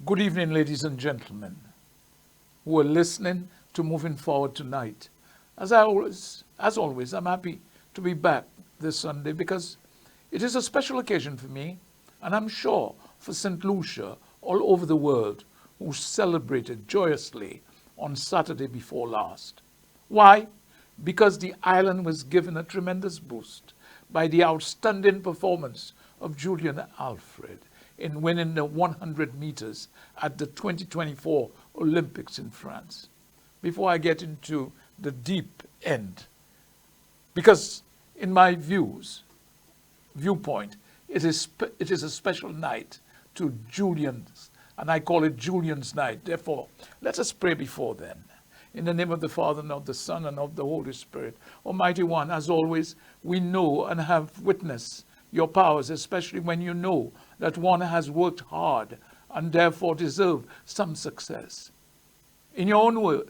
Good evening, ladies and gentlemen who are listening to Moving Forward tonight. As always, I'm happy to be back this Sunday because it is a special occasion for me, and I'm sure for St. Lucia all over the world who celebrated joyously on Saturday before last. Why? Because the island was given a tremendous boost by the outstanding performance of Julien Alfred in winning the 100 meters at the 2024 Olympics in France. Before I get into the deep end, because in my viewpoint, it is a special night to Julien's, and I call it Julien's night. Therefore, let us pray before then. In the name of the Father, and of the Son, and of the Holy Spirit. Almighty One, as always, we know and have witnessed your powers, especially when you know that one has worked hard and therefore deserve some success. In your own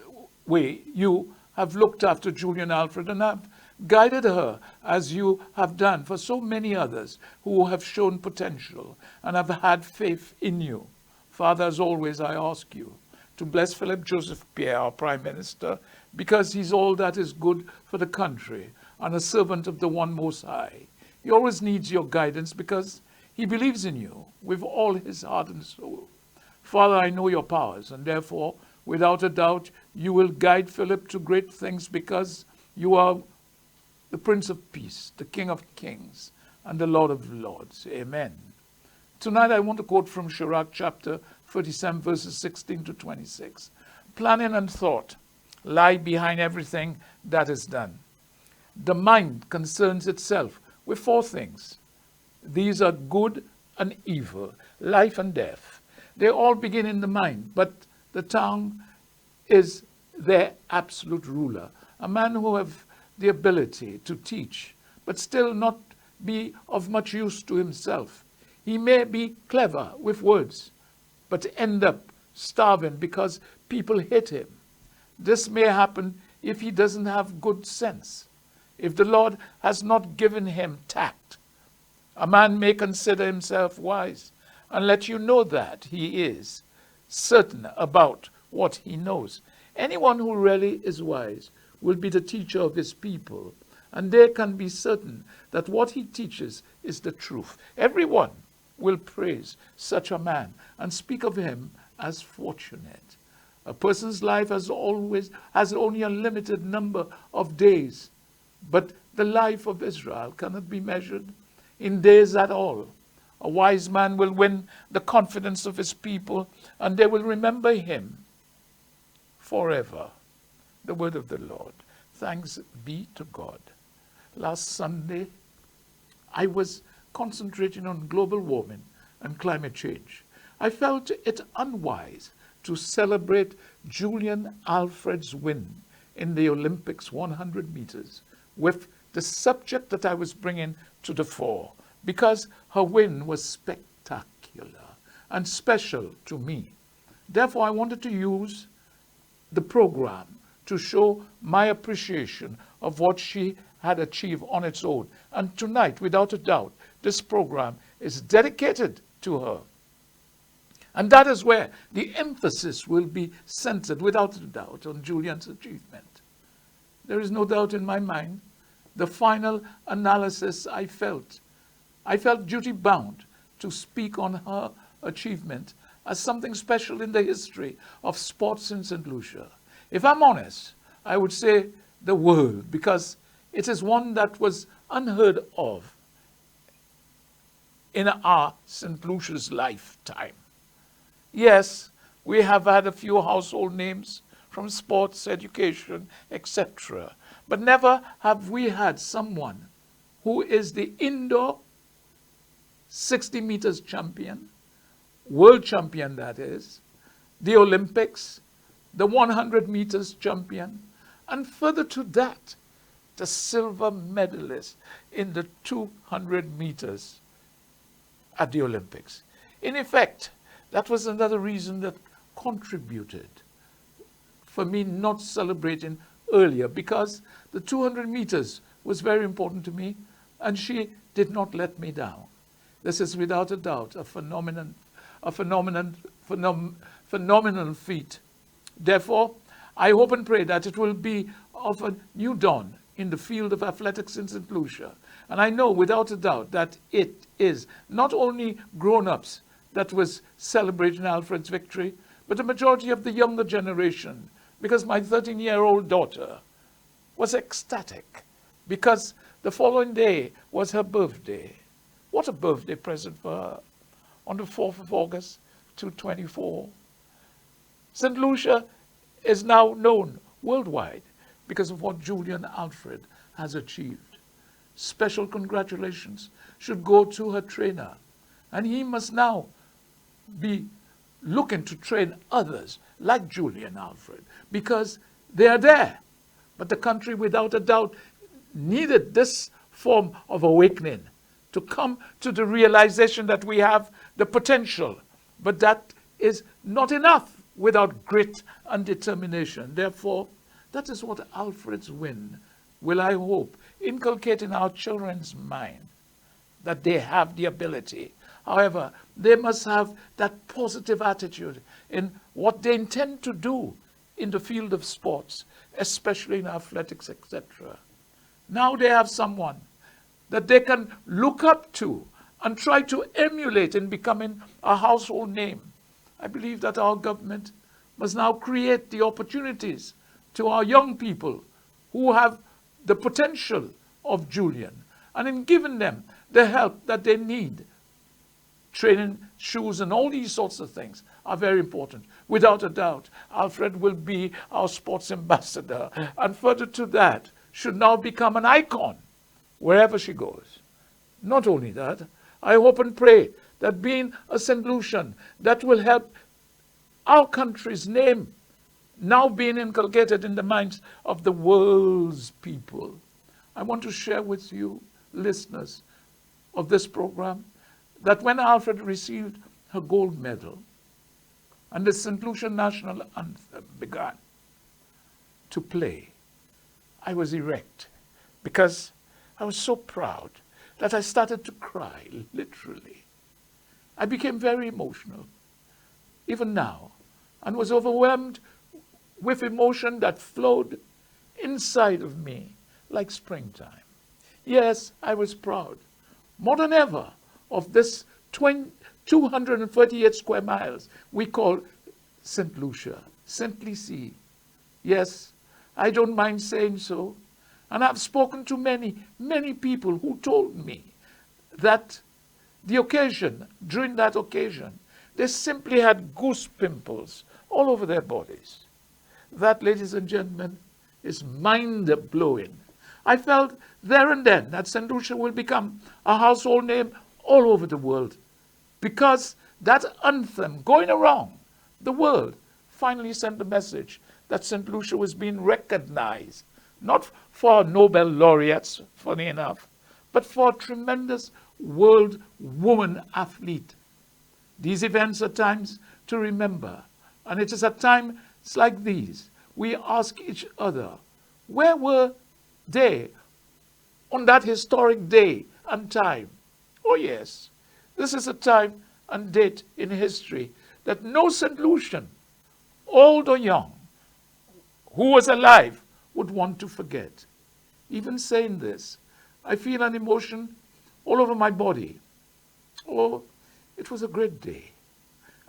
way, you have looked after Julien Alfred and have guided her as you have done for so many others who have shown potential and have had faith in you. Father, as always, I ask you to bless Philip Joseph Pierre, our Prime Minister, because he's all that is good for the country and a servant of the One Most High. He always needs your guidance because he believes in you with all his heart and soul. Father, I know your powers, and therefore, without a doubt, you will guide Philip to great things because you are the Prince of Peace, the King of Kings, and the Lord of Lords. Amen. Tonight I want to quote from Sirach chapter 37, verses 16 to 26. Planning and thought lie behind everything that is done. The mind concerns itself with four things. These are good and evil, life and death. They all begin in the mind, but the tongue is their absolute ruler. A man who have the ability to teach, but still not be of much use to himself. He may be clever with words, but end up starving because people hate him. This may happen if he doesn't have good sense. If the Lord has not given him tact, a man may consider himself wise and let you know that he is certain about what he knows. Anyone who really is wise will be the teacher of his people, and they can be certain that what he teaches is the truth. Everyone will praise such a man and speak of him as fortunate. A person's life has only a limited number of days, but the life of Israel cannot be measured in days at all. A wise man will win the confidence of his people, and they will remember him forever. The word of the Lord. Thanks be to God. Last Sunday, I was concentrating on global warming and climate change. I felt it unwise to celebrate Julien Alfred's win in the Olympics 100 meters with the subject that I was bringing to the fore, because her win was spectacular and special to me. Therefore, I wanted to use the program to show my appreciation of what she had achieved on its own. And tonight, without a doubt, this program is dedicated to her. And that is where the emphasis will be centered, without a doubt, on Julien's achievement. There is no doubt in my mind. The final analysis I felt duty bound to speak on her achievement as something special in the history of sports in St. Lucia. If I'm honest, I would say the world, because it is one that was unheard of in our St. Lucia's lifetime. Yes, we have had a few household names from sports, education, etc. But never have we had someone who is the indoor 60 meters champion, world champion that is, the Olympics, the 100 meters champion, and further to that, the silver medalist in the 200 meters at the Olympics. In effect, that was another reason that contributed for me not celebrating earlier, because the 200 meters was very important to me, and she did not let me down. This is without a doubt a phenomenon phenomenal feat. Therefore, I hope and pray that it will be of a new dawn in the field of athletics in St. Lucia. And I know without a doubt that it is not only grown-ups that was celebrating Alfred's victory, but the majority of the younger generation, because my 13-year-old daughter was ecstatic because the following day was her birthday. What a birthday present for her. On the 4th of August, 224. St. Lucia is now known worldwide because of what Julien Alfred has achieved. Special congratulations should go to her trainer, and he must now be looking to train others like Julien Alfred because they are there. But the country, without a doubt, needed this form of awakening to come to the realization that we have the potential, but that is not enough without grit and determination. Therefore, that is what Alfred's win will, I hope, inculcate in our children's mind, that they have the ability. However, they must have that positive attitude in what they intend to do in the field of sports, especially in athletics, etc. Now they have someone that they can look up to and try to emulate in becoming a household name. I believe that our government must now create the opportunities to our young people who have the potential of Julien, and in giving them the help that they need. Training, shoes, and all these sorts of things are very important. Without a doubt, Alfred will be our sports ambassador, and further to that, should now become an icon wherever she goes. Not only that, I hope and pray that being a St. Lucian, that will help our country's name now being inculcated in the minds of the world's people. I want to share with you, listeners of this program, that when Alfred received her gold medal and the St. Lucian national anthem began to play, I was erect because I was so proud that I started to cry, literally. I became very emotional, even now, and was overwhelmed with emotion that flowed inside of me like springtime. Yes, I was proud, more than ever, of this 238 square miles we call St. Lucia, St. Lucie. Yes, I don't mind saying so. And I've spoken to many, many people who told me that the occasion, during that occasion, they simply had goose pimples all over their bodies. That, ladies and gentlemen, is mind-blowing. I felt there and then that St. Lucia will become a household name all over the world, because that anthem going around the world finally sent the message that St. Lucia was being recognized, not for Nobel laureates, funny enough, but for a tremendous world woman athlete. These events are times to remember, and it is at times like these we ask each other, where were they on that historic day and time? Oh yes, this is a time and date in history that no St. Lucian, old or young, who was alive would want to forget. Even saying this, I feel an emotion all over my body. Oh, it was a great day.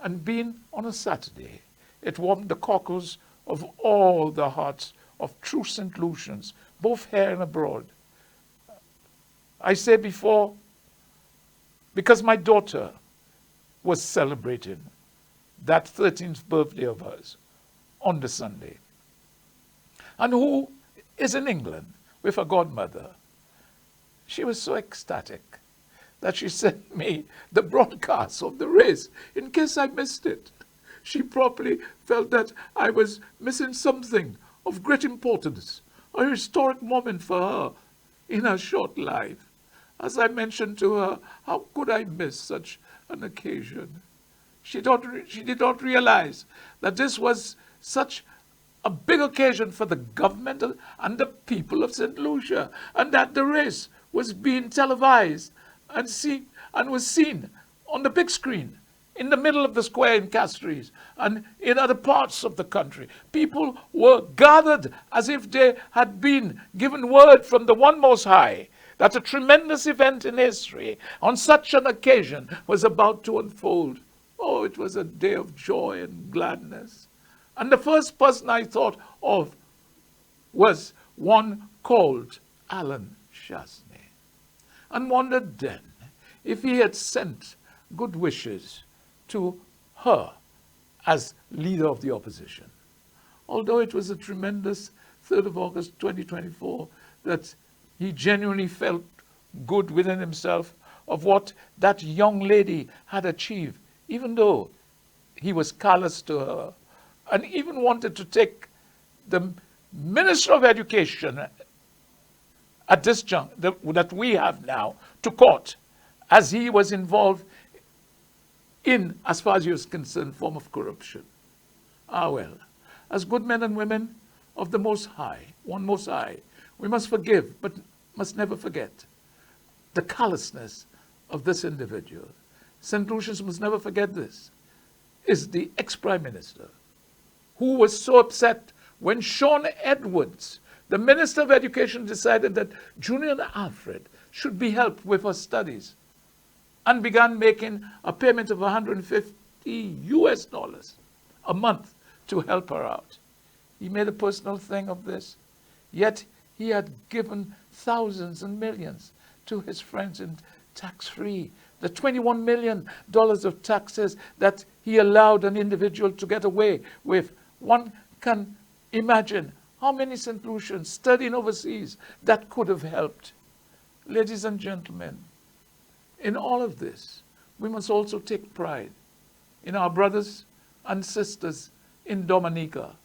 And being on a Saturday, it warmed the cockles of all the hearts of true St. Lucians, both here and abroad. I say before, because my daughter was celebrating that 13th birthday of hers on the Sunday, and who is in England with her godmother. She was so ecstatic that she sent me the broadcast of the race in case I missed it. She probably felt that I was missing something of great importance, a historic moment for her in her short life. As I mentioned to her, how could I miss such an occasion? She did not realize that this was such a big occasion for the government and the people of St. Lucia, and that the race was being televised and was seen on the big screen in the middle of the square in Castries and in other parts of the country. People were gathered as if they had been given word from the One Most High that a tremendous event in history on such an occasion was about to unfold. Oh, it was a day of joy and gladness. And the first person I thought of was one called Alan Chasney, and wondered then if he had sent good wishes to her as leader of the opposition. Although it was a tremendous 3rd of August 2024 that he genuinely felt good within himself of what that young lady had achieved, even though he was callous to her and even wanted to take the Minister of Education at this juncture that we have now to court, as he was involved in, as far as he was concerned, form of corruption. Ah well, as good men and women of the Most High, One Most High, we must forgive, but must never forget the callousness of this individual. St. Lucians must never forget this, is the ex-Prime Minister, who was so upset when Sean Edwards, the Minister of Education, decided that Julien Alfred should be helped with her studies and began making a payment of $150 a month to help her out. He made a personal thing of this, yet he had given thousands and millions to his friends in tax-free. The $21 million of taxes that he allowed an individual to get away with. One can imagine how many St. Lucians studying overseas that could have helped. Ladies and gentlemen, in all of this, we must also take pride in our brothers and sisters in Dominica,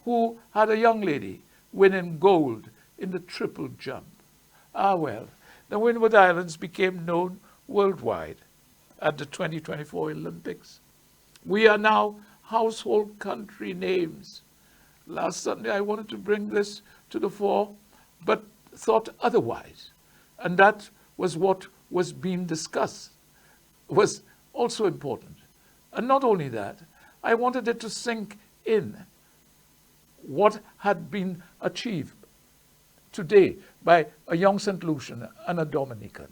who had a young lady winning gold in the triple jump. Ah well, the Windward Islands became known worldwide at the 2024 Olympics. We are now household country names. Last Sunday I wanted to bring this to the fore, but thought otherwise. And that was what was being discussed, was also important. And not only that, I wanted it to sink in what had been achieved today by a young St. Lucian and a Dominican.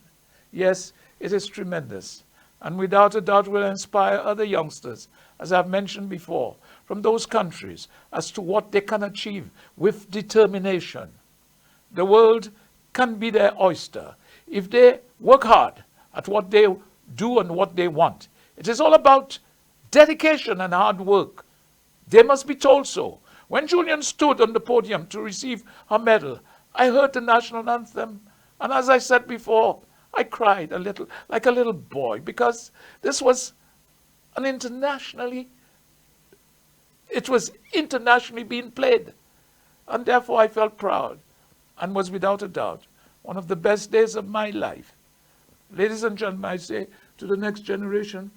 Yes, it is tremendous, and without a doubt will inspire other youngsters, as I've mentioned before, from those countries as to what they can achieve with determination. The world can be their oyster if they work hard at what they do and what they want. It is all about dedication and hard work. They must be told so. When Julien stood on the podium to receive her medal, I heard the national anthem, and as I said before, I cried a little, like a little boy, because this was it was internationally being played. And therefore I felt proud and was without a doubt one of the best days of my life. Ladies and gentlemen, I say to the next generation,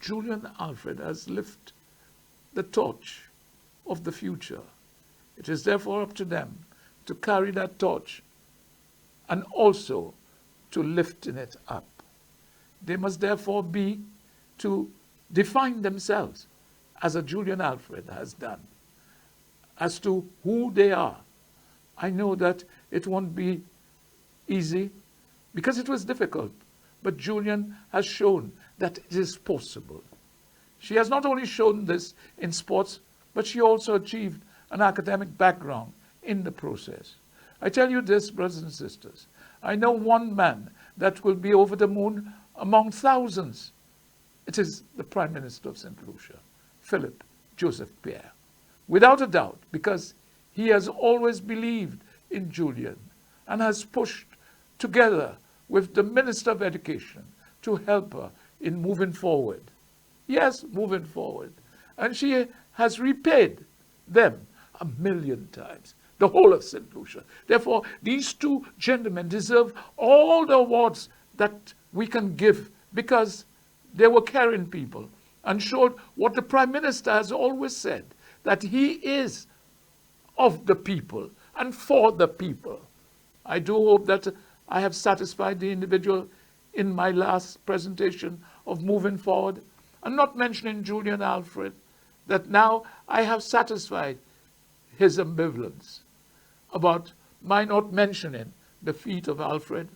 Julien Alfred has lifted the torch of the future. It is therefore up to them to carry that torch and also to lifting it up. They must therefore be to define themselves as a Julien Alfred has done, as to who they are. I know that it won't be easy because it was difficult, but Julien has shown that it is possible. She has not only shown this in sports, but she also achieved an academic background in the process. I tell you this, brothers and sisters, I know one man that will be over the moon among thousands. It is the Prime Minister of St. Lucia, Philip Joseph Pierre. Without a doubt, because he has always believed in Julien and has pushed together with the Minister of Education to help her in moving forward. Yes, moving forward. And she has repaid them 1,000,000 times, the whole of St. Lucia. Therefore, these two gentlemen deserve all the awards that we can give because they were caring people and showed what the Prime Minister has always said, that he is of the people and for the people. I do hope that I have satisfied the individual in my last presentation of moving forward. and not mentioning Julien Alfred, that now I have satisfied his ambivalence about my not mentioning the feat of Alfred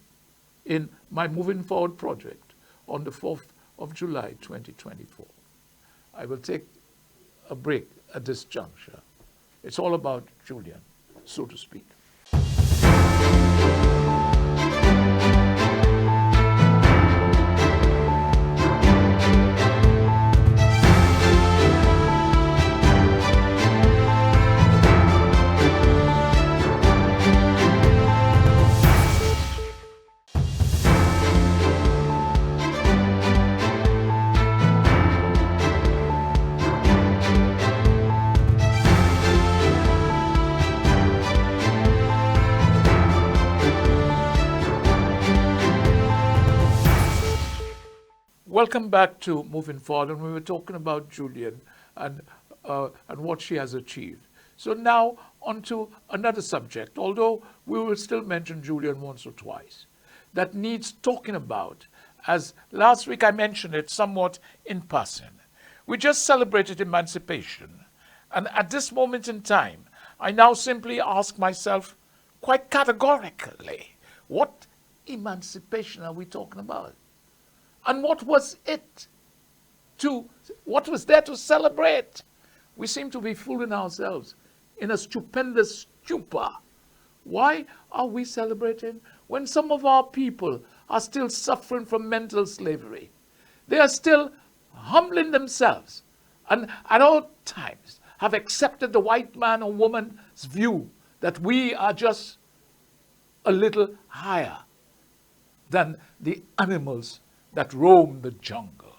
in my Moving Forward project on the 4th of July 2024. I will take a break at this juncture. It's all about Julien, so to speak. Welcome back to Moving Forward, and we were talking about Julien and what she has achieved. So now on to another subject, although we will still mention Julien once or twice, that needs talking about, as last week I mentioned it somewhat in passing. We just celebrated emancipation, and at this moment in time, I now simply ask myself quite categorically, what emancipation are we talking about? And what was there to celebrate? We seem to be fooling ourselves in a stupendous stupor. Why are we celebrating when some of our people are still suffering from mental slavery? They are still humbling themselves and at all times have accepted the white man or woman's view that we are just a little higher than the animals that roam the jungle.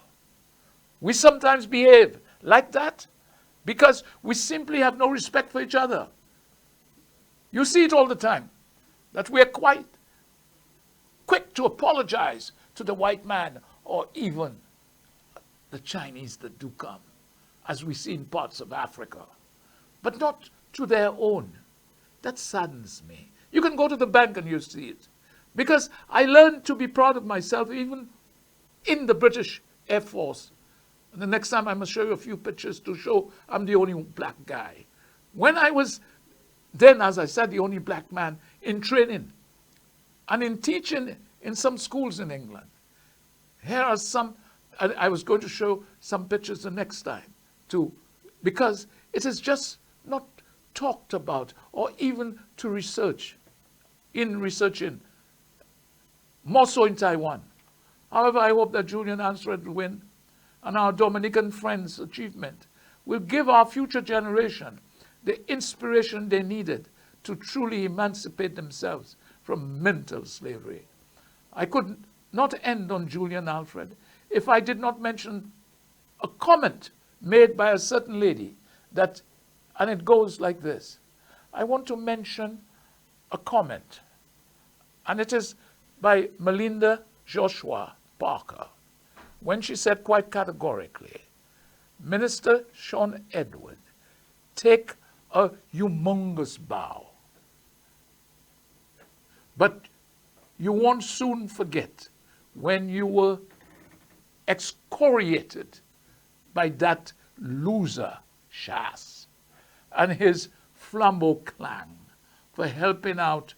We sometimes behave like that because we simply have no respect for each other. You see it all the time, that we are quite quick to apologize to the white man or even the Chinese that do come, as we see in parts of Africa, but not to their own. That saddens me. You can go to the bank and you see it, because I learned to be proud of myself even in the British Air Force. And the next time I must show you a few pictures to show I'm the only black guy. When I was then, as I said, the only black man in training and in teaching in some schools in England. Here are some, I was going to show some pictures the next time too, because it is just not talked about or even to research, more so in Taiwan. However, I hope that Julien Alfred will win, and our Dominican friends' achievement will give our future generation the inspiration they needed to truly emancipate themselves from mental slavery. I could not end on Julien Alfred if I did not mention a comment made by a certain lady that, and it goes like this. I want to mention a comment, and it is by Melinda Joshua Parker, when she said quite categorically, Minister Sean Edward, take a humongous bow, but you won't soon forget when you were excoriated by that loser Shas and his flambeau clan for helping out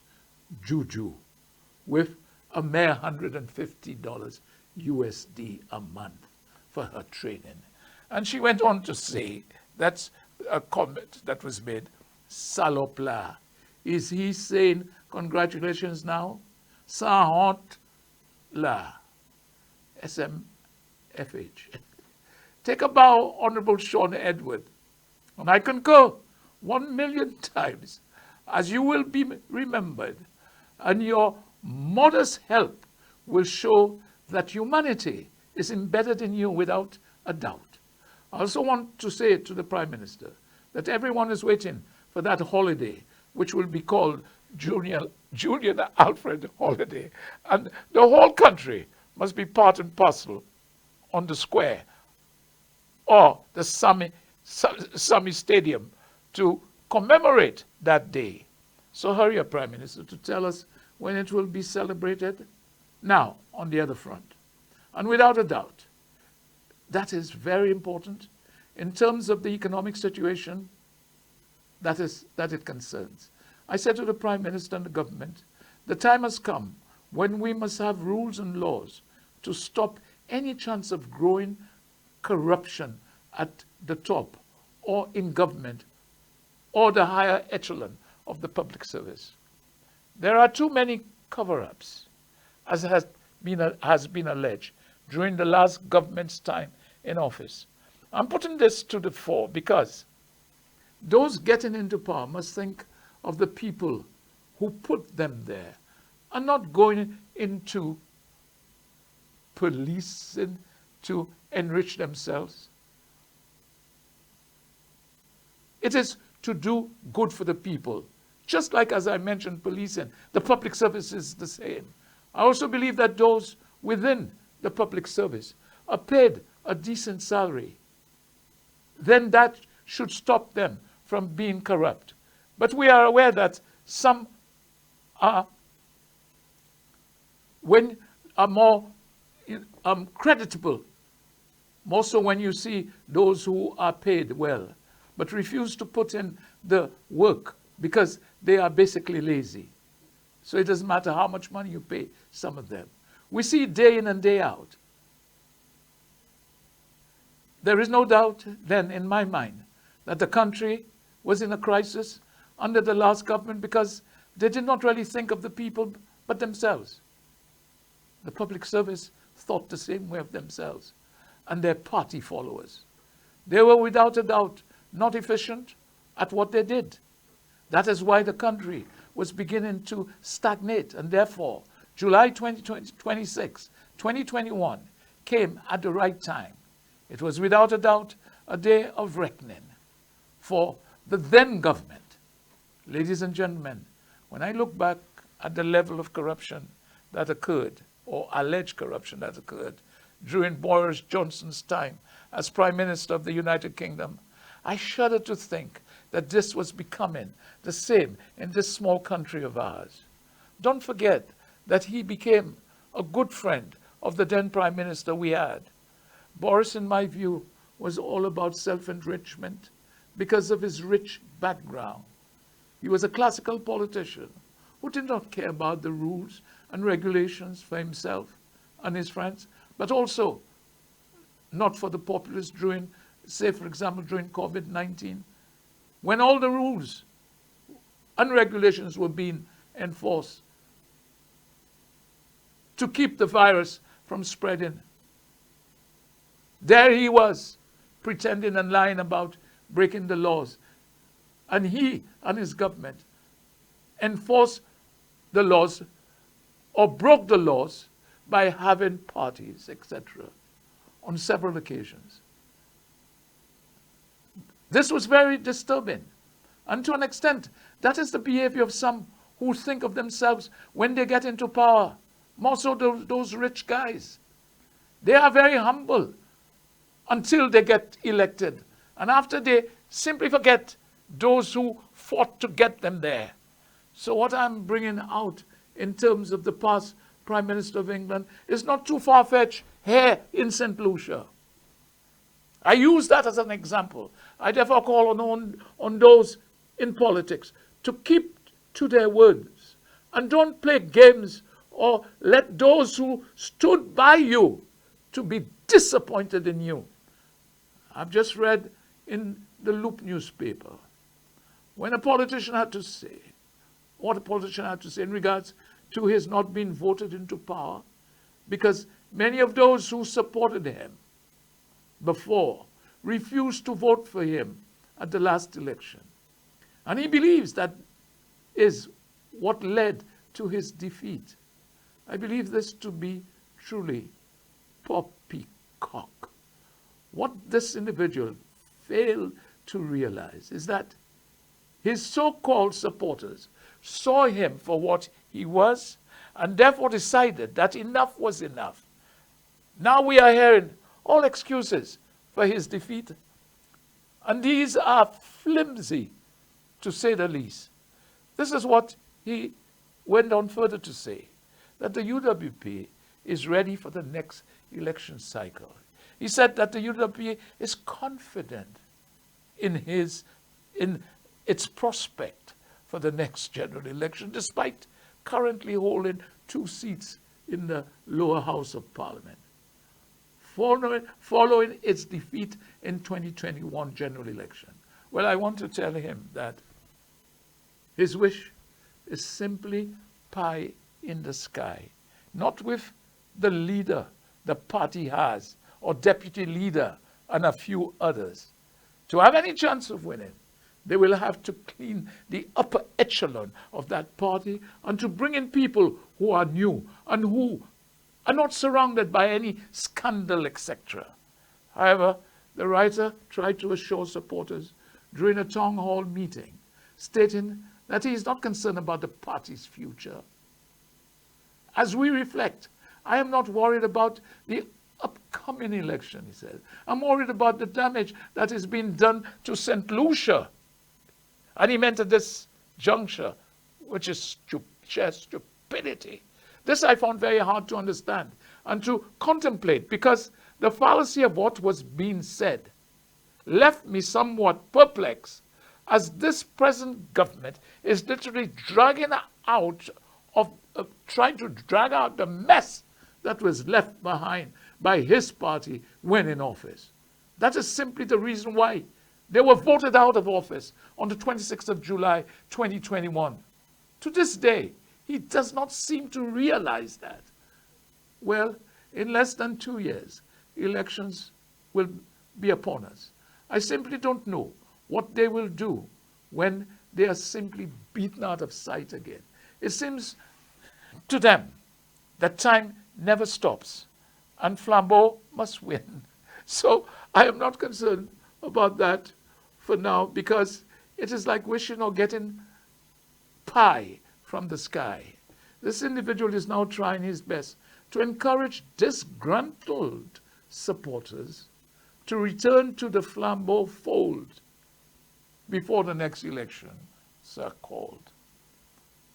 Juju with a mere $150 USD a month for her training. And she went on to say, that's a comment that was made, salopla. Is he saying congratulations now? Sa honte la. SMFH. Take a bow, Honorable Sean Edward. And I concur 1,000,000 times, as you will be remembered, and your modest help will show that humanity is embedded in you without a doubt. I also want to say to the Prime Minister that everyone is waiting for that holiday, which will be called Julien Alfred holiday. And the whole country must be part and parcel on the square or the Sami Stadium to commemorate that day. So hurry up, Prime Minister, to tell us when it will be celebrated. Now, on the other front, and without a doubt, That is very important in terms of the economic situation that it concerns. I said to the Prime Minister and the government, the time has come when we must have rules and laws to stop any chance of growing corruption at the top or in government or the higher echelon of the public service. There are too many cover-ups, as has been alleged during the last government's time in office. I'm putting this to the fore because those getting into power must think of the people who put them there and not going into policing to enrich themselves. It is to do good for the people. Just like, as I mentioned, policing, the public service is the same. I also believe that those within the public service are paid a decent salary. Then that should stop them from being corrupt. But we are aware that some are more creditable, more so when you see those who are paid well, but refuse to put in the work because they are basically lazy. So it doesn't matter how much money you pay some of them. We see day in and day out. There is no doubt then in my mind that the country was in a crisis under the last government because they did not really think of the people but themselves. The public service thought the same way of themselves and their party followers. They were without a doubt not efficient at what they did. That is why the country was beginning to stagnate, and therefore July 2021 came at the right time. It was without a doubt a day of reckoning for the then government. Ladies and gentlemen, when I look back at the level of corruption that occurred, or alleged corruption that occurred, during Boris Johnson's time as Prime Minister of the United Kingdom, I shudder to think that this was becoming the same in this small country of ours. Don't forget that he became a good friend of the then Prime Minister we had. Boris, in my view, was all about self-enrichment because of his rich background. He was a classical politician who did not care about the rules and regulations for himself and his friends, but also not for the populace during, say for example, during COVID-19, when all the rules and regulations were being enforced to keep the virus from spreading. There he was, pretending and lying about breaking the laws. And he and his government enforced the laws or broke the laws by having parties, etc., on several occasions. This was very disturbing. And to an extent, that is the behavior of some who think of themselves when they get into power. More so those rich guys. They are very humble until they get elected. And after they simply forget those who fought to get them there. So what I'm bringing out in terms of the past Prime Minister of England is not too far-fetched here in St. Lucia. I use that as an example. I therefore call on those in politics to keep to their words and don't play games or let those who stood by you to be disappointed in you. I've just read in the Loop newspaper when a politician had to say, what a politician had to say in regards to his not being voted into power, because many of those who supported him before refused to vote for him at the last election. And he believes that is what led to his defeat. I believe this to be truly poppycock. What this individual failed to realize is that his so-called supporters saw him for what he was and therefore decided that enough was enough. Now we are hearing all excuses for his defeat, and these are flimsy, to say the least. This is what he went on further to say, that the UWP is ready for the next election cycle. He said that the UWP is confident in its prospect for the next general election, despite currently holding 2 seats in the lower house of parliament, following its defeat in 2021 general election. Well, I want to tell him that his wish is simply pie in the sky, not with the leader the party has, or deputy leader and a few others. To have any chance of winning, they will have to clean the upper echelon of that party and to bring in people who are new and who are not surrounded by any scandal, etc. However, the writer tried to assure supporters during a town hall meeting, stating that he is not concerned about the party's future. As we reflect, I am not worried about the upcoming election, he said. I'm worried about the damage that is being done to St. Lucia. And he meant at this juncture, which is sheer stupidity. This I found very hard to understand and to contemplate, because the fallacy of what was being said left me somewhat perplexed, as this present government is literally trying to drag out the mess that was left behind by his party when in office. That is simply the reason why they were voted out of office on the 26th of July, 2021. To this day, he does not seem to realize that. Well, in less than 2 years, elections will be upon us. I simply don't know what they will do when they are simply beaten out of sight again. It seems to them that time never stops and Flambeau must win. So I am not concerned about that for now, because it is like wishing or getting pie from the sky. This individual is now trying his best to encourage disgruntled supporters to return to the Flambeau fold before the next elections are called.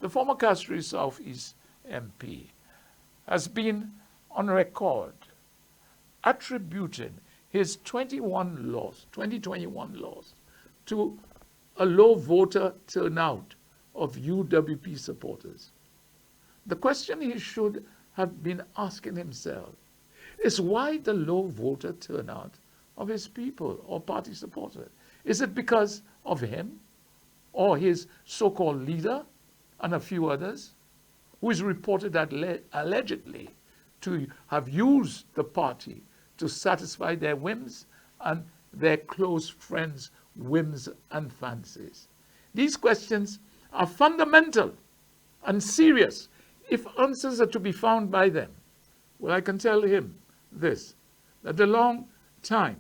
The former Castries Southeast MP has been on record attributing his 2021 loss to a low voter turnout of UWP supporters. The question he should have been asking himself is why the low voter turnout of his people or party supporters? Is it because of him or his so-called leader and a few others, who is reported allegedly to have used the party to satisfy their whims and their close friends' whims and fancies? These questions are fundamental and serious if answers are to be found by them. Well, I can tell him this, that the long time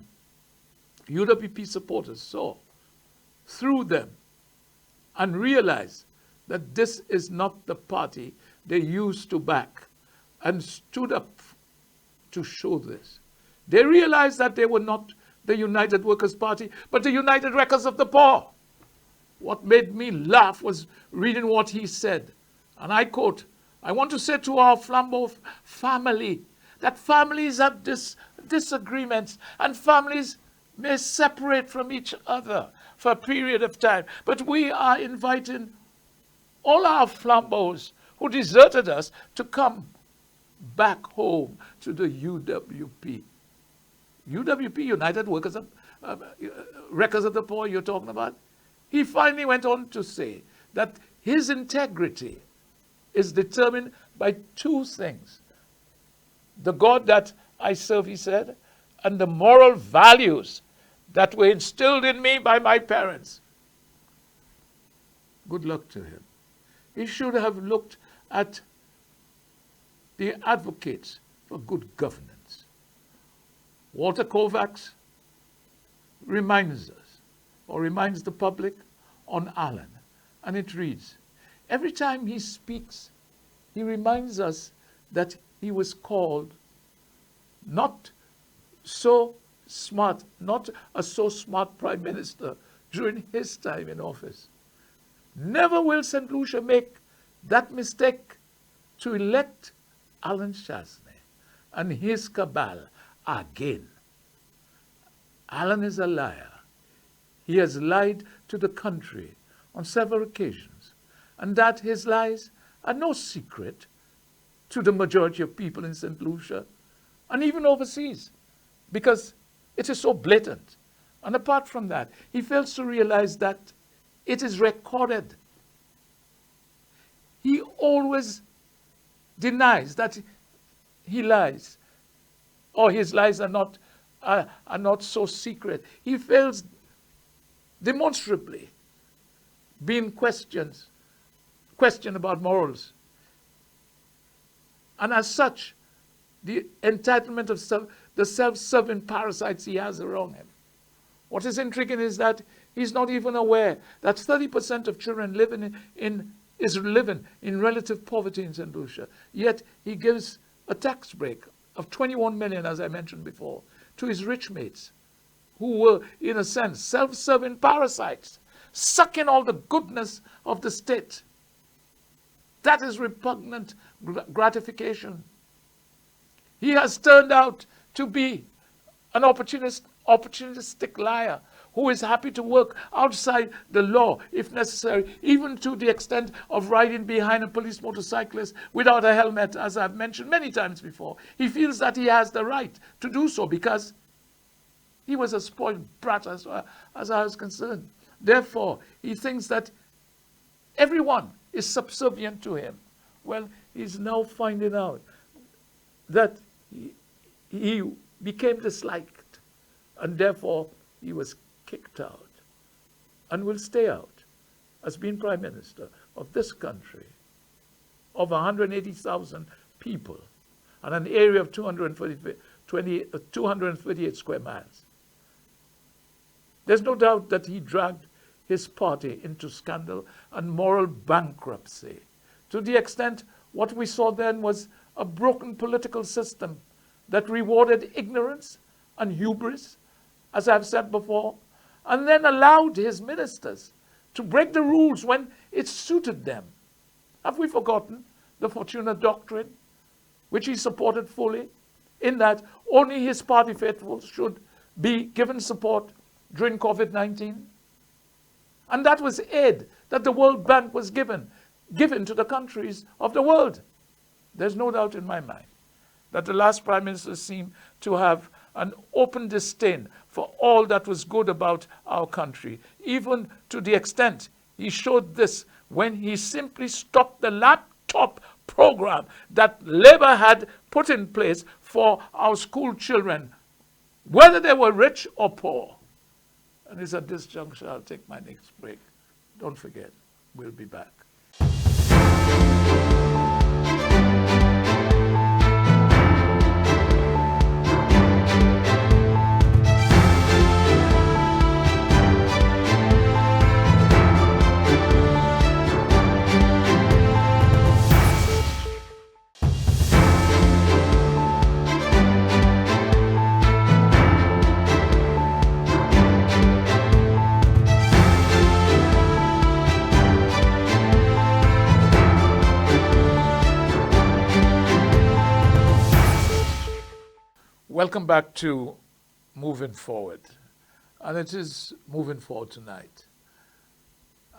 UWP supporters saw through them and realized that this is not the party they used to back, and stood up to show this. They realized that they were not the United Workers' Party, but the United Wreckers of the Poor. What made me laugh was reading what he said. And I quote, "I want to say to our Flambeau family that families have disagreements and families may separate from each other for a period of time. But we are inviting all our Flambeaus who deserted us to come back home to the UWP." UWP, United Workers of Wreckers of the Poor, you're talking about? He finally went on to say that his integrity is determined by 2 things. The God that I serve, he said, and the moral values that were instilled in me by my parents. Good luck to him. He should have looked at the advocates for good governance. Walter Kovacs reminds us, or reminds the public, on Allen, and it reads, every time he speaks, he reminds us that he was called not so smart, not a so smart prime minister during his time in office. Never will St. Lucia make that mistake to elect Alan Chasney and his cabal again. Alan is a liar. He has lied to the country on several occasions, and that his lies are no secret to the majority of people in St. Lucia and even overseas, because it is so blatant. And apart from that, he fails to realize that it is recorded. He always denies that he lies, or his lies are not so secret. He fails demonstrably being questioned about morals. And as such, the entitlement of the self-serving parasites he has around him. What is intriguing is that he's not even aware that 30% of children living in relative poverty in St. Lucia. Yet he gives a tax break of 21 million, as I mentioned before, to his rich mates, who were, in a sense, self-serving parasites, sucking all the goodness of the state. That is repugnant gratification. He has turned out to be an opportunistic liar who is happy to work outside the law if necessary, even to the extent of riding behind a police motorcyclist without a helmet, as I've mentioned many times before. He feels that he has the right to do so because he was a spoiled brat as I was concerned. Therefore, he thinks that everyone is subservient to him. Well, he's now finding out that he became disliked, and therefore he was kicked out and will stay out as being Prime Minister of this country of 180,000 people and an area of 238 square miles. There's no doubt that he dragged his party into scandal and moral bankruptcy, to the extent what we saw then was a broken political system that rewarded ignorance and hubris, as I've said before, and then allowed his ministers to break the rules when it suited them. Have we forgotten the Fortuna Doctrine, which he supported fully, in that only his party faithful should be given support during COVID-19? And that was aid that the World Bank was given to the countries of the world. There's no doubt in my mind that the last Prime Minister seemed to have an open disdain for all that was good about our country, even to the extent he showed this when he simply stopped the laptop program that Labour had put in place for our school children, whether they were rich or poor. And it's at this juncture I'll take my next break. Don't forget, we'll be back. Welcome back to Moving Forward. And it is moving forward tonight.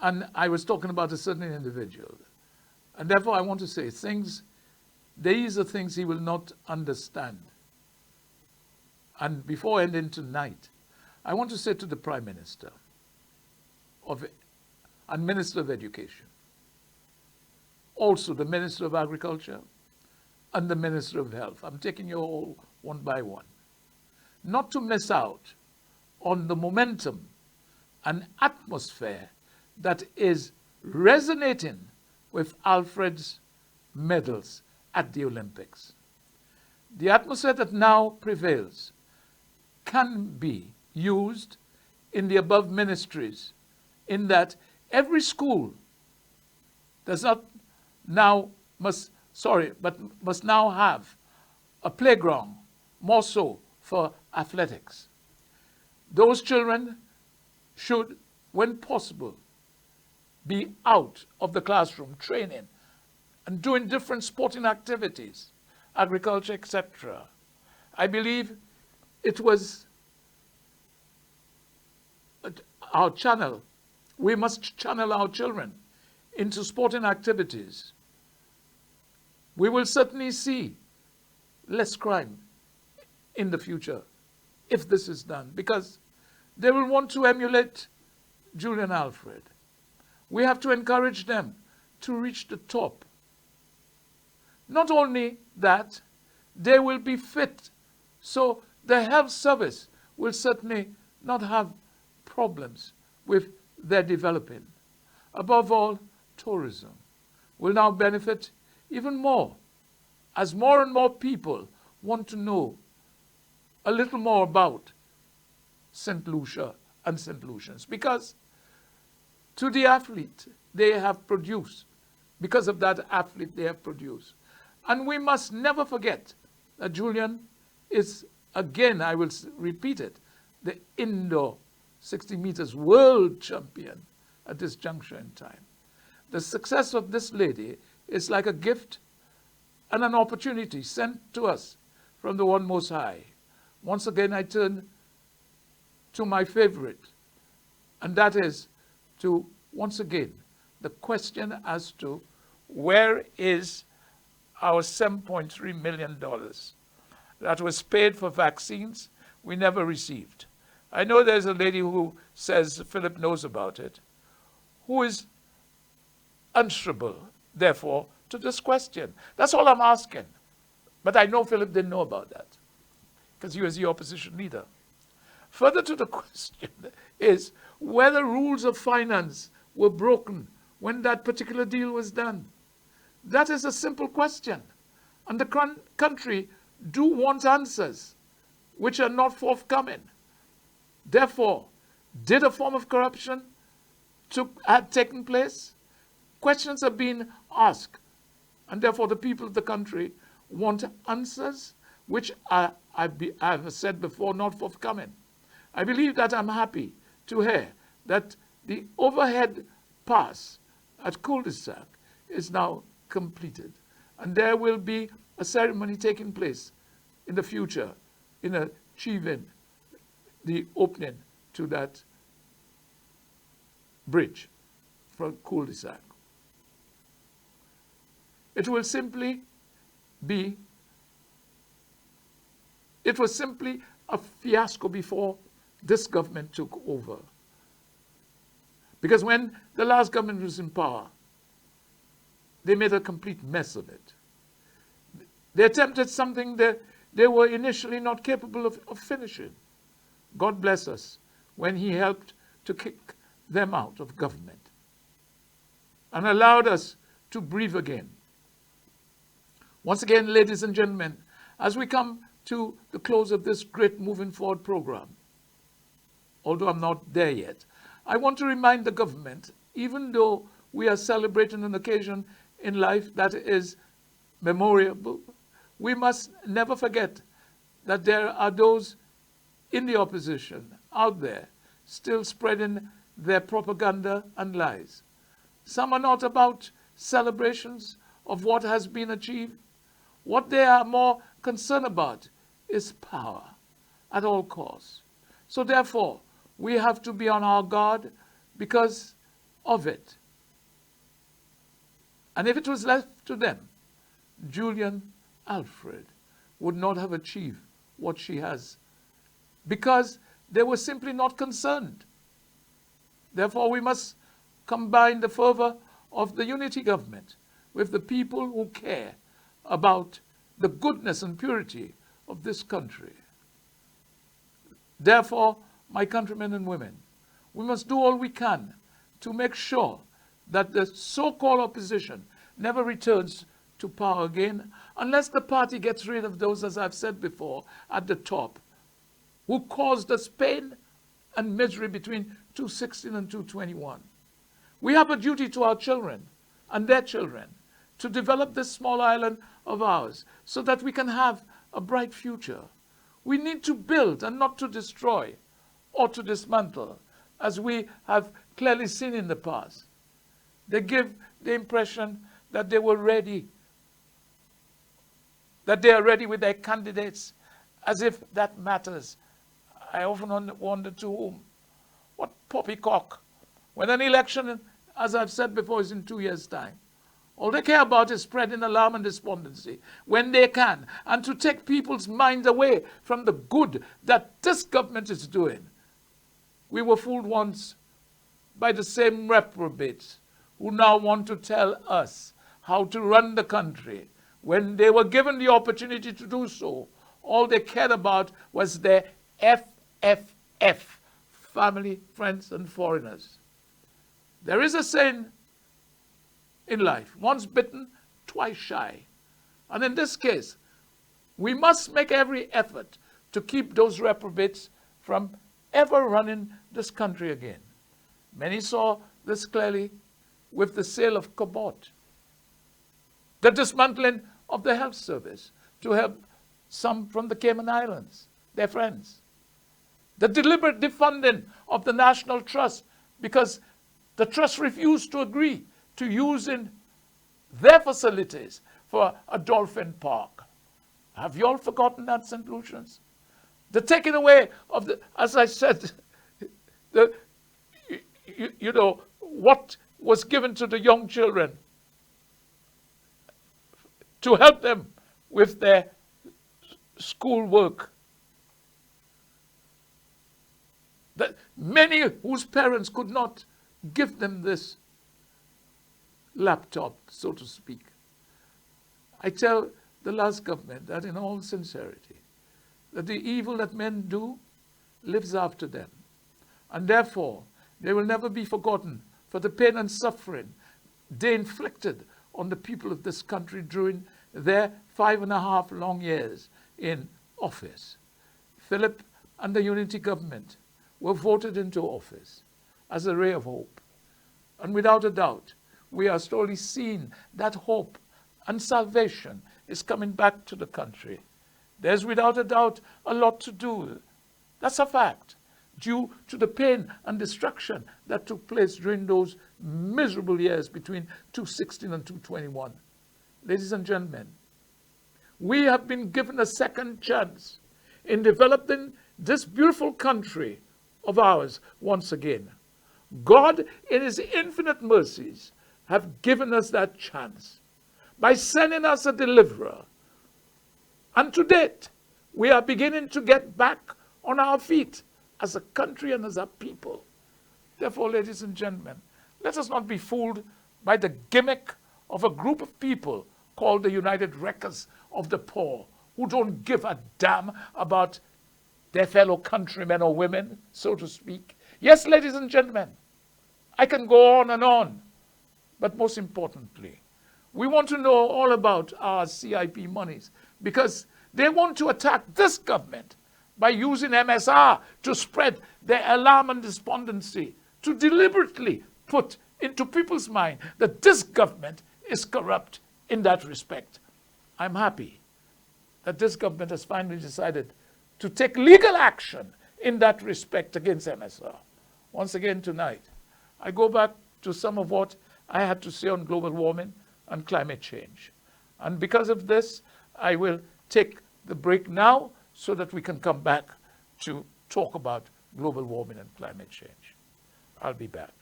And I was talking about a certain individual. And therefore I want to say these are things he will not understand. And before ending tonight, I want to say to the Prime Minister and Minister of Education, also the Minister of Agriculture and the Minister of Health, I'm taking you all one by one, not to miss out on the momentum and atmosphere that is resonating with Alfred's medals at the Olympics. The atmosphere that now prevails can be used in the above ministries, in that every school must now have a playground, more so for athletics. Those children should, when possible, be out of the classroom training and doing different sporting activities, agriculture, etc. I believe it was our channel. We must channel our children into sporting activities. We will certainly see less crime in the future if this is done, because they will want to emulate Julien Alfred. We have to encourage them to reach the top. Not only that, they will be fit, so the health service will certainly not have problems with their developing. Above all, tourism will now benefit even more as more and more people want to know a little more about St. Lucia and St. Lucians, because to the athlete they have produced, because of that athlete they have produced. And we must never forget that Julien is, again, I will repeat it, the indoor 60 meters world champion at this juncture in time. The success of this lady is like a gift and an opportunity sent to us from the One Most High. Once again, I turn to my favorite, and that is to, once again, the question as to where is our $7.3 million that was paid for vaccines we never received. I know there's a lady who says Philip knows about it, who is answerable, therefore, to this question. That's all I'm asking. But I know Philip didn't know about that, because he was the opposition leader. Further to the question is whether rules of finance were broken when that particular deal was done. That is a simple question. And the country do want answers, which are not forthcoming. Therefore, did a form of corruption had taken place? Questions are being asked. And therefore, the people of the country want answers, which I have said before, not forthcoming. I believe that I'm happy to hear that the overhead pass at cul-de-sac is now completed. And there will be a ceremony taking place in the future in achieving the opening to that bridge from cul-de-sac. It was simply a fiasco before this government took over. Because when the last government was in power, they made a complete mess of it. They attempted something that they were initially not capable of finishing. God bless us when he helped to kick them out of government and allowed us to breathe again. Once again, ladies and gentlemen, as we come to the close of this great Moving Forward program, although I'm not there yet, I want to remind the government, even though we are celebrating an occasion in life that is memorable, we must never forget that there are those in the opposition out there still spreading their propaganda and lies. Some are not about celebrations of what has been achieved. What they are more concerned about is power at all costs. So therefore, we have to be on our guard because of it. And if it was left to them, Julien Alfred would not have achieved what she has, because they were simply not concerned. Therefore, we must combine the fervor of the unity government with the people who care about the goodness and purity of this country. Therefore, my countrymen and women, we must do all we can to make sure that the so-called opposition never returns to power again, unless the party gets rid of those, as I've said before, at the top, who caused us pain and misery between 2016 and 2021. We have a duty to our children and their children to develop this small island of ours so that we can have a bright future. We need to build and not to destroy or to dismantle, as we have clearly seen in the past. They give the impression that they were ready, that they are ready with their candidates, as if that matters. I often wonder to whom. What poppycock? When an election, as I've said before, is in 2 years' time. All they care about is spreading alarm and despondency when they can, and to take people's minds away from the good that this government is doing. We were fooled once by the same reprobates who now want to tell us how to run the country. When they were given the opportunity to do so, all they cared about was their FFF, family, friends, and foreigners. There is a saying in life, once bitten, twice shy. And in this case, we must make every effort to keep those reprobates from ever running this country again. Many saw this clearly with the sale of Cabot, the dismantling of the health service to help some from the Cayman Islands, their friends, the deliberate defunding of the National Trust because the trust refused to agree to using their facilities for a dolphin park. Have you all forgotten that, St. Lucians? The taking away of the, as I said, what was given to the young children to help them with their school work. That many whose parents could not give them this laptop, so to speak. I tell the last government that in all sincerity, that the evil that men do lives after them. And therefore, they will never be forgotten for the pain and suffering they inflicted on the people of this country during their 5.5 long years in office. Philip and the unity government were voted into office as a ray of hope. And without a doubt, we are slowly seeing that hope and salvation is coming back to the country. There's without a doubt a lot to do. That's a fact, due to the pain and destruction that took place during those miserable years between 2016 and 2021. Ladies and gentlemen, we have been given a second chance in developing this beautiful country of ours once again. God, in his infinite mercies, have given us that chance by sending us a deliverer. And to date, we are beginning to get back on our feet as a country and as a people. Therefore, ladies and gentlemen, let us not be fooled by the gimmick of a group of people called the United Wreckers of the Poor, who don't give a damn about their fellow countrymen or women, so to speak. Yes, ladies and gentlemen, I can go on and on, but most importantly, we want to know all about our CIP monies because they want to attack this government by using MSR to spread their alarm and despondency, to deliberately put into people's mind that this government is corrupt in that respect. I'm happy that this government has finally decided to take legal action in that respect against MSR. Once again tonight, I go back to some of what I had to say on global warming and climate change. And because of this, I will take the break now so that we can come back to talk about global warming and climate change. I'll be back.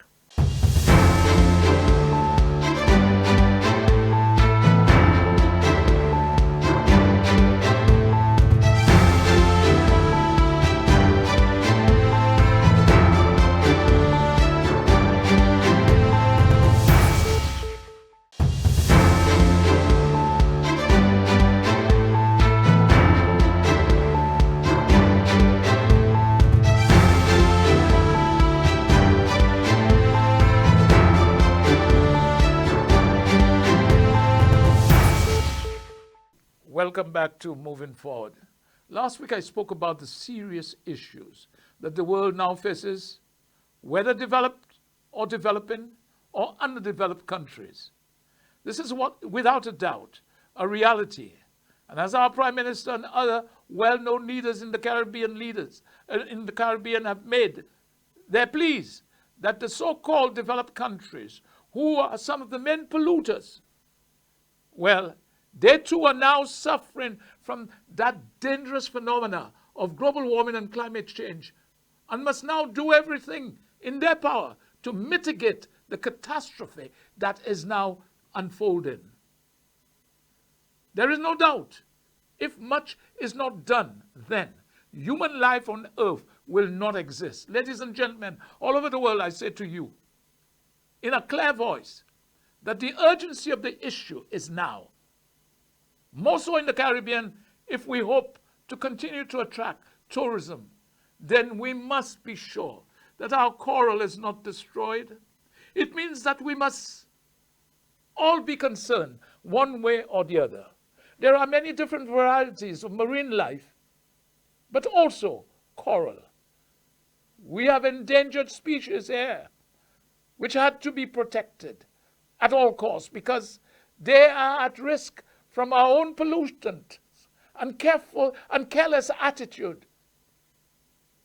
Welcome back to Moving Forward. Last week I spoke about the serious issues that the world now faces, whether developed or developing or underdeveloped countries. This is what, without a doubt, a reality. And as our Prime Minister and other well-known leaders in the Caribbean have made their pleas that the so-called developed countries, who are some of the main polluters, well, they too are now suffering from that dangerous phenomena of global warming and climate change and must now do everything in their power to mitigate the catastrophe that is now unfolding. There is no doubt, if much is not done, then human life on earth will not exist. Ladies and gentlemen, all over the world, I say to you, in a clear voice, that the urgency of the issue is now. More so in the Caribbean, if we hope to continue to attract tourism, then we must be sure that our coral is not destroyed. It means that we must all be concerned one way or the other. There are many different varieties of marine life, but also coral. We have endangered species here, which had to be protected at all costs because they are at risk from our own pollutant and careless attitude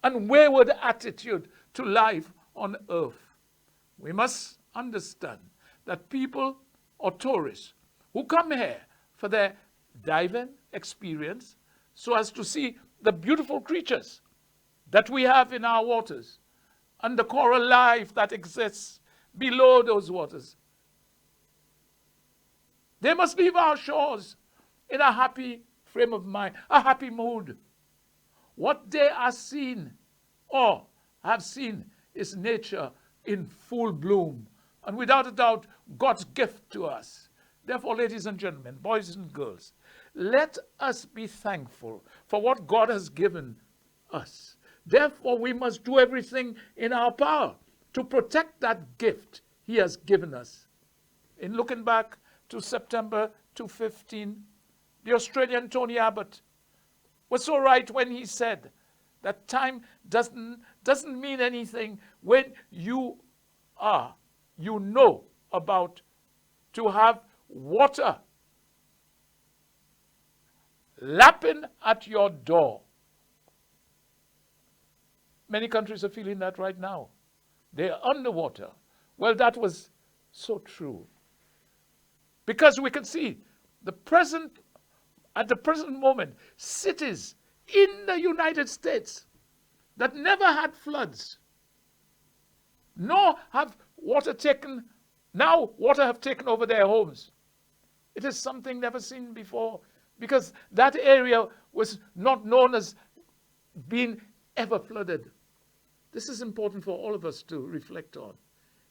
and wayward attitude to life on earth. We must understand that people or tourists who come here for their diving experience so as to see the beautiful creatures that we have in our waters and the coral life that exists below those waters, they must leave our shores in a happy frame of mind, a happy mood. What they are seeing or have seen is nature in full bloom, and without a doubt, God's gift to us. Therefore, ladies and gentlemen, boys and girls, let us be thankful for what God has given us. Therefore, we must do everything in our power to protect that gift he has given us. In looking back to September 2015, the Australian Tony Abbott was so right when he said that time doesn't mean anything when you know about to have water lapping at your door. Many countries are feeling that right now. They are underwater. Well, that was so true. Because we can see at the present moment, cities in the United States that never had floods, nor have water have taken over their homes. It is something never seen before, because that area was not known as being ever flooded. This is important for all of us to reflect on.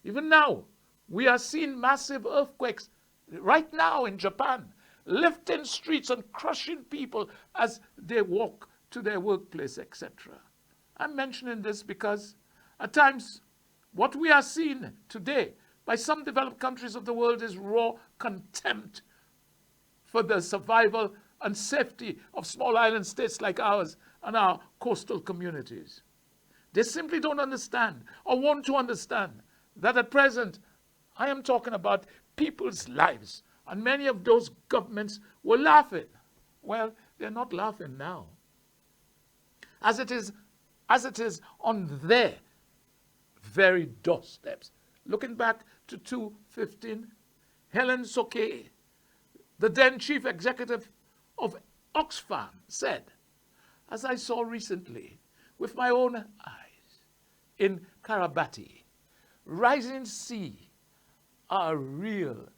Even now, we are seeing massive earthquakes right now in Japan, lifting streets and crushing people as they walk to their workplace, etc. I'm mentioning this because at times what we are seeing today by some developed countries of the world is raw contempt for the survival and safety of small island states like ours and our coastal communities. They simply don't understand or want to understand that at present I am talking about people's lives, and many of those governments were laughing. Well, they're not laughing now. As it is on their very doorsteps. Looking back to 2015, Helen Soke, the then chief executive of Oxfam, said, as I saw recently with my own eyes in Kiribati, rising sea are a real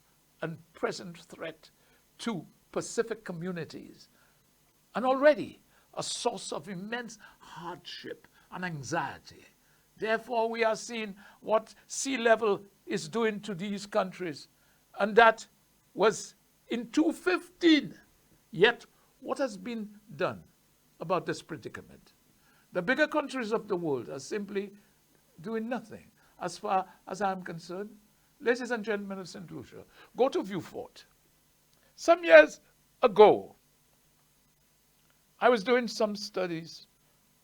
and present threat to Pacific communities, and already a source of immense hardship and anxiety. Therefore, we are seeing what sea level is doing to these countries, and that was in 2015. Yet, what has been done about this predicament? The bigger countries of the world are simply doing nothing. As far as I'm concerned, ladies and gentlemen of St. Lucia, go to Viewfort. Some years ago, I was doing some studies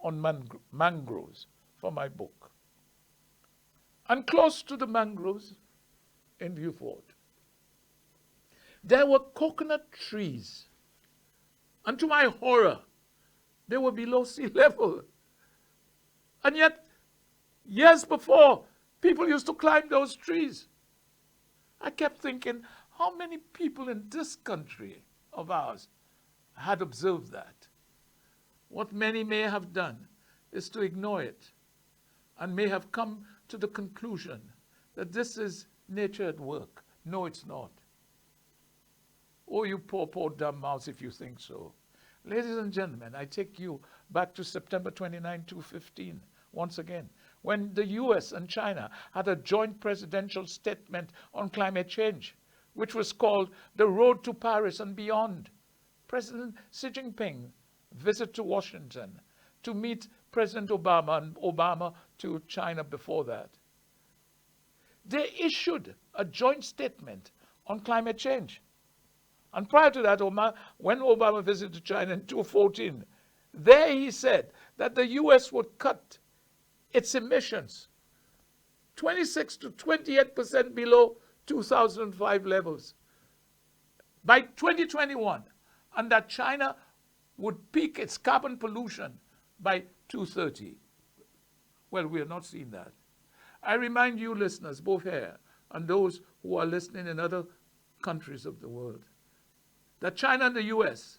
on mangroves for my book. And close to the mangroves in Viewfort, there were coconut trees. And to my horror, they were below sea level. And yet, years before, people used to climb those trees. I kept thinking, how many people in this country of ours had observed that? What many may have done is to ignore it, and may have come to the conclusion that this is nature at work. No, it's not. Oh, you poor, poor dumb mouse if you think so. Ladies and gentlemen, I take you back to September 29, 2015, once again, when the US and China had a joint presidential statement on climate change, which was called The Road to Paris and Beyond. President Xi Jinping visited to Washington to meet President Obama, and Obama to China before that. They issued a joint statement on climate change. And prior to that, when Obama visited China in 2014, there he said that the US would cut its emissions 26 to 28% below 2005 levels by 2021, and that China would peak its carbon pollution by 2030. Well, we are not seeing that. I remind you, listeners, both here and those who are listening in other countries of the world, that China and the US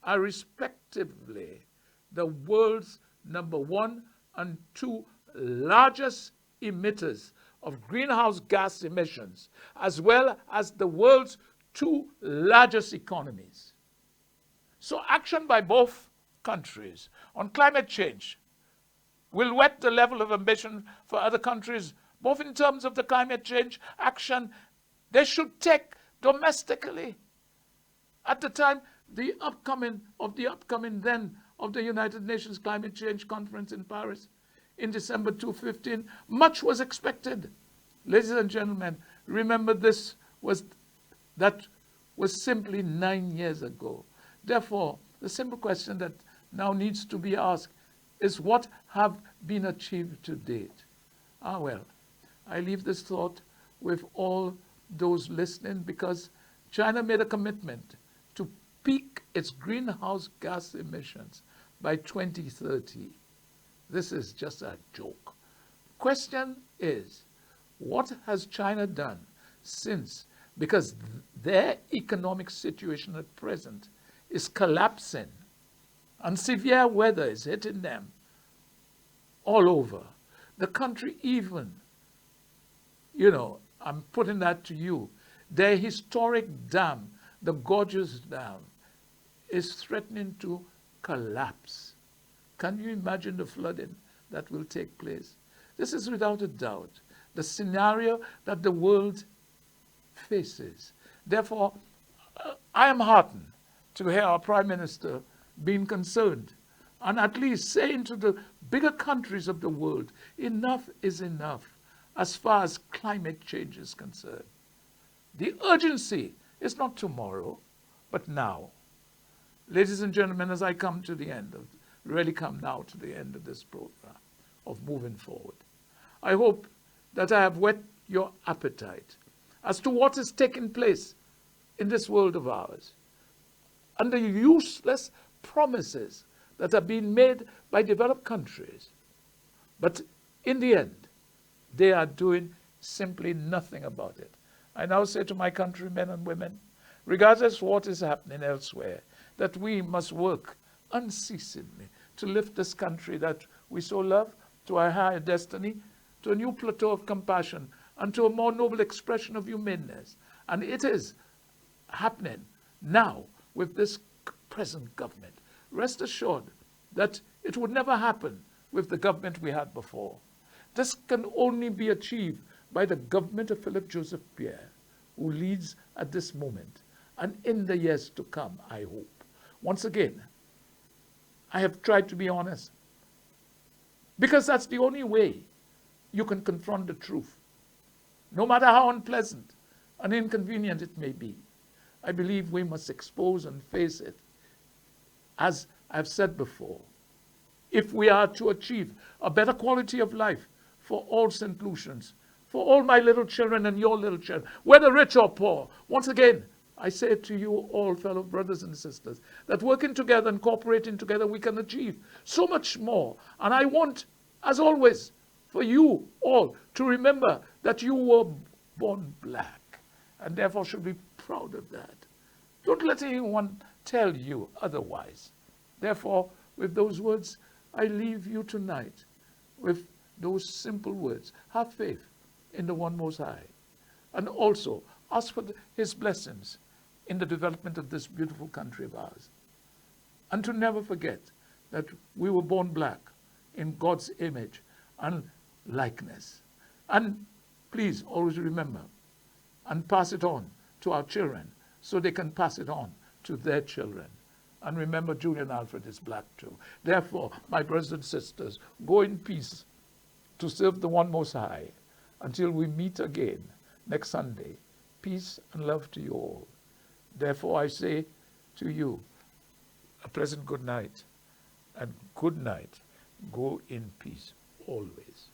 are respectively the world's #1 and 2 largest emitters of greenhouse gas emissions, as well as the world's 2 largest economies. So action by both countries on climate change will whet the level of ambition for other countries, both in terms of the climate change action they should take domestically. At the time the upcoming then of the United Nations Climate Change Conference in Paris in December 2015, much was expected. Ladies and gentlemen, remember that was simply 9 years ago. Therefore, the simple question that now needs to be asked is, what have been achieved to date? Well, I leave this thought with all those listening, because China made a commitment to peak its greenhouse gas emissions by 2030. This is just a joke. Question is, what has China done since? Because their economic situation at present is collapsing, and severe weather is hitting them all over. The country even, I'm putting that to you, their historic dam, the Gorges Dam, is threatening to collapse. Can you imagine the flooding that will take place? This is without a doubt the scenario that the world faces. Therefore, I am heartened to hear our Prime Minister being concerned and at least saying to the bigger countries of the world, enough is enough as far as climate change is concerned. The urgency is not tomorrow, but now. Ladies and gentlemen, as I come to the end of this program of moving forward, I hope that I have whet your appetite as to what is taking place in this world of ours and the useless promises that are being made by developed countries. But in the end, they are doing simply nothing about it. I now say to my countrymen and women, regardless of what is happening elsewhere, that we must work unceasingly to lift this country that we so love to a higher destiny, to a new plateau of compassion, and to a more noble expression of humaneness. And it is happening now with this present government. Rest assured that it would never happen with the government we had before. This can only be achieved by the government of Philip Joseph Pierre, who leads at this moment, and in the years to come, I hope. Once again, I have tried to be honest, because that's the only way you can confront the truth, no matter how unpleasant and inconvenient it may be. I believe we must expose and face it. As I've said before, if we are to achieve a better quality of life for all St. Lucians, for all my little children and your little children, whether rich or poor, once again, I say to you all, fellow brothers and sisters, that working together and cooperating together, we can achieve so much more. And I want, as always, for you all to remember that you were born black, and therefore should be proud of that. Don't let anyone tell you otherwise. Therefore, with those words, I leave you tonight with those simple words. Have faith in the One Most High. And also ask for his blessings in the development of this beautiful country of ours. And to never forget that we were born black in God's image and likeness. And please always remember and pass it on to our children so they can pass it on to their children. And remember, Julien Alfred is black too. Therefore, my brothers and sisters, go in peace to serve the One Most High until we meet again next Sunday. Peace and love to you all. Therefore, I say to you, a pleasant good night, and good night. Go in peace always.